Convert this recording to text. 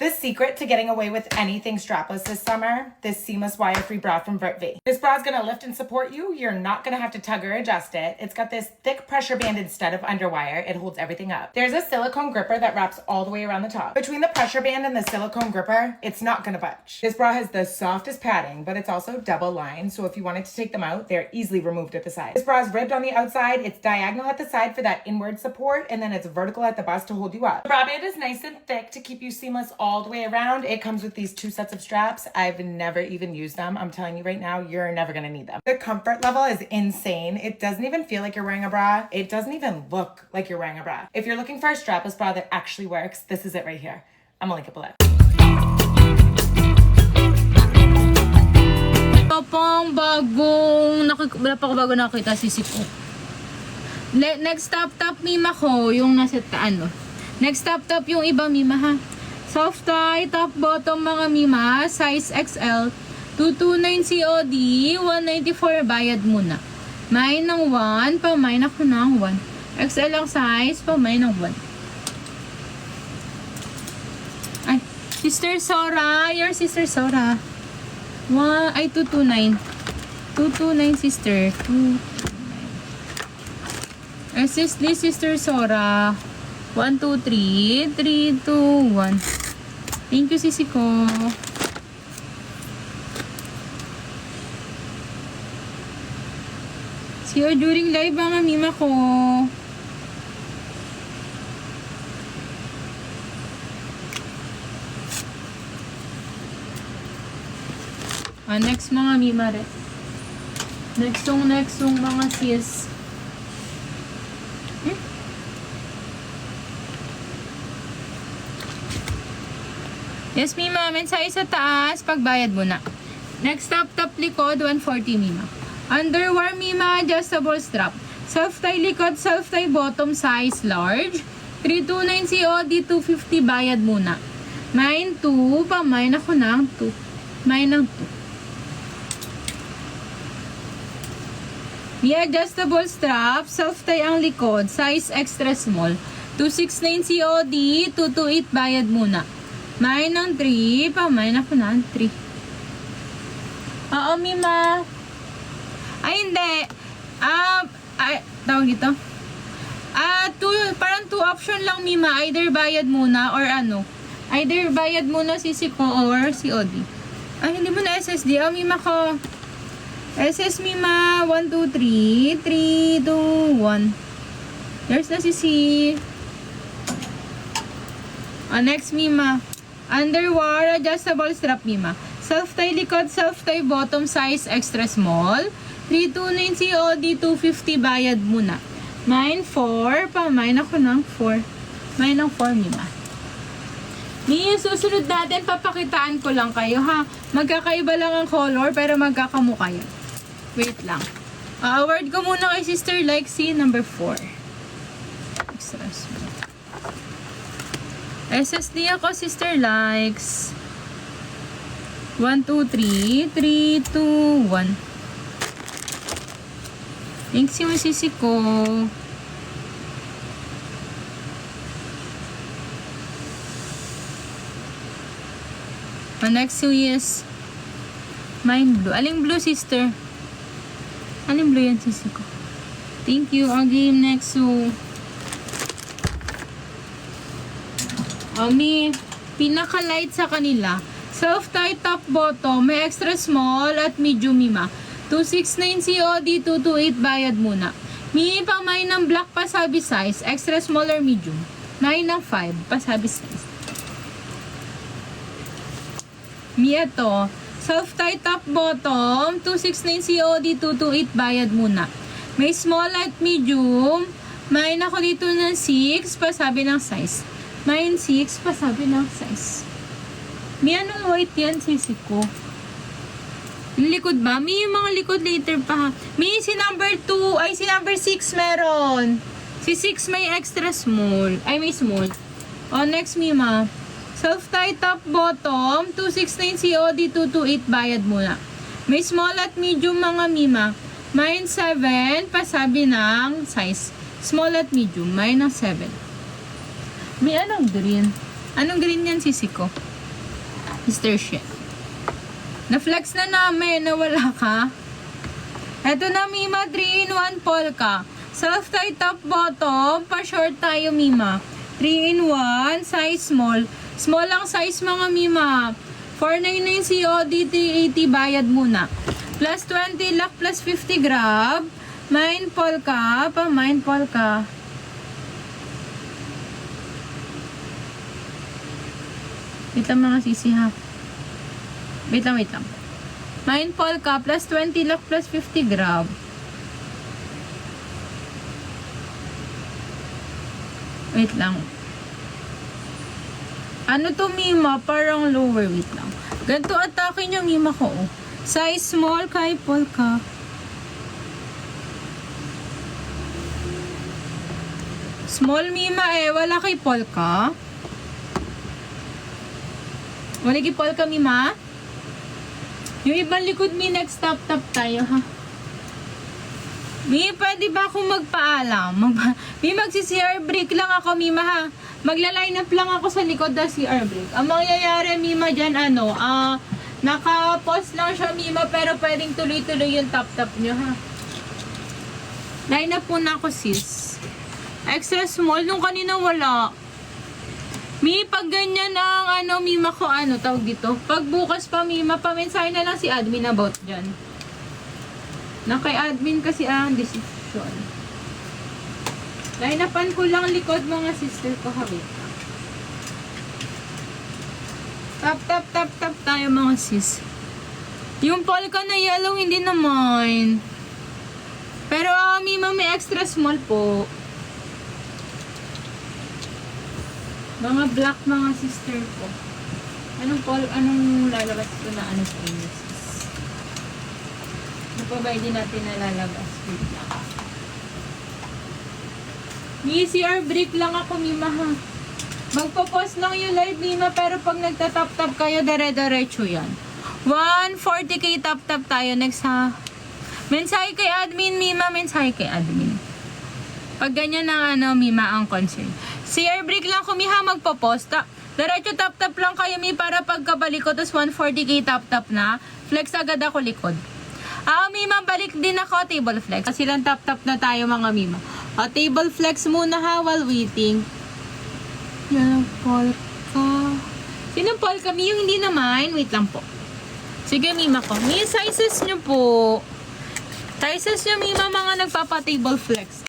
The secret to getting away with anything strapless this summer, this seamless wire-free bra from VertV. This bra is gonna lift and support you. You're not gonna have to tug or adjust it. It's got this thick pressure band instead of underwire. It holds everything up. There's a silicone gripper that wraps all the way around the top. Between the pressure band and the silicone gripper, it's not gonna budge. This bra has the softest padding, but it's also double lined, so if you wanted to take them out, they're easily removed at the side. This bra is ribbed on the outside, it's diagonal at the side for that inward support, and then it's vertical at the bust to hold you up. The bra band is nice and thick to keep you seamless all the way around. It comes with these 2 sets of straps. I've never even used them. I'm telling you right now, you're never gonna need them. The comfort level is insane. It doesn't even feel like you're wearing a bra. It doesn't even look like you're wearing a bra. If you're looking for a strapless bra that actually works, this is it right here. I'm gonna link it below. Pang bagong wala pa ako bago nakita si Siko. Next top Mima ko yung nasa ano. Next top yung iba Mima ha. Soft tie, top bottom mga Mima, size XL, 229 COD, 194 bayad muna. May ng 1, pamay na ko ng 1. XL ang size, pamay ng 1. Ay, Sister Sora, your Sister Sora. 229. 229 sister. 229. SSD Sister Sora. 1, 2, 3. 3, 2, 1. Thank you, sisi ko. See you during live mga Mima ko. Next mga Mima rin. Next yung mga sis. Yes, Mima. Mensahe sa taas. Pagbayad mo na. Next top likod, 140 Mima. Underwear Mima, adjustable strap. Self-tie likod, self-tie bottom, size large. 329 COD, 250 bayad muna. Mine 2, pamain ako ng 2. Mine ng 2. May adjustable strap, self-tie ang likod, size extra small. 269 COD, 228 bayad muna. May ng 3, pamay na ko ng 3. Oo, Mima. Ay, hindi. Tawag dito. Parang 2 option lang, Mima. Either bayad muna or ano. Either bayad muna si Siko or si Odi. Ay, hindi mo na SSD. Oh, Mima ko. SS Mima, 1, 2, 3. 3, 2, 1. There's na si next Mima. Underwear, adjustable strap Mima. Self-tie likod, self-tie bottom, size extra small. 329 COD, 250 bayad muna. Mine 4, pamain ako ng 4. Mine ng 4 Mima. Susunod natin, papakitaan ko lang kayo ha. Magkakaiba lang ang color pero magkakamukha yan. Wait lang. Award ko muna kay Sister Lexi, number 4. Extra small. SSD ako, Sister Likes. 1, 2, 3. 3, 2, 1. Thanks yung sisi ko. Next is mine blue. Aling blue, sister? Aling blue yan, sisi ko. Thank you. Game next so. May pinaka-light sa kanila. Self-tie top bottom. May extra small at medium Mima. 269 COD, 228 bayad muna. May pamay ng black pasabi size. Extra small or medium. 9 ng 5 pasabi size. May ito. Self-tie top bottom. 269 COD, 228 bayad muna. May small at medium. May nako dito ng 6 pasabi ng size. Mine 6, pasabi ng size. May anong white yan, sisi ko. Likod ba? May yung mga likod later pa. May si number 2, ay si number 6 meron. Si 6 may extra small. Ay, may small. Next, Mima. Self-tie top bottom, 269 COD, 228 bayad muna. May small at medium mga Mima. Mine 7, pasabi ng size. Small at medium, mine ng 7. May anong green? Anong green yan, sisi ko? Mr. Shit. Na-flex na namin, nawala ka. Eto na, Mima, 3-in-1 polka. Self-tie top bottom, pa-short tayo, Mima. 3-in-1, size small. Small ang size, mga Mima. 499 COD, 380 bayad muna. Plus 20 lock, plus 50 grab. Mine polka, pa-mine polka. Wait lang mga sisi ha. Wait lang. Mine polka, plus 20 lock, plus 50 grab. Wait lang. Ano to, Mima? Parang lower. Wait lang. Ganito atake niyo, Mima ko. Oh. Size small kay polka. Small, Mima eh. Wala kay polka. Wala kay polka, Mima. Yung ibang likod, Mi, next tap tayo, ha? Mi, pwede ba akong magpaalam? Mi, magsi-CR break lang ako, Mima, ha? Magla-line up lang ako sa likod na CR break. Ang mangyayari, Mima, dyan, naka-pause lang siya, Mima, pero pwedeng tuloy-tuloy yung tap nyo, ha? Line up muna ako, sis. Extra small, nung kanina wala. Mi, pag ganyan ang Mima ko, tawag dito. Pag bukas pa, Mima, paminsahin na lang si admin about dyan. Na kay admin kasi ang decision. Line-upan ko lang likod, mga sister ko, habit. Tap tayo, mga sis. Yung polka na yellow, hindi naman. Pero, Mima, may extra small po. Mga black, mga sister ko. Anong lalabas ko na sa inyo, sis? Ano pa ba hindi natin nalalabas? Wait lang. CR break lang ako, Mima, ha? Magpo-pause lang yung live, Mima, pero pag nagtatap-tap kayo, dare-diretso yan. 140k tap-tap tayo next, ha? Mensahe kay admin, Mima, mensahe kay admin. Pag ganyan ang Mima, ang concern. CR break lang ko, Miha, magpo-post. Diretso tap-tap lang kayo, Mi, para pagkabalik ko, tapos 140k tap-tap na. Flex agad ako likod. Mima, balik din ako, table flex. Silang tap-tap na tayo, mga Mima. Table flex muna, ha, while waiting. Yan ang polka. Sinong polka, Mi? Yung hindi naman. Wait lang po. Sige, Mima ko. Mi, sizes nyo po. Sizes nyo, Mima, mga nagpapa-table flex.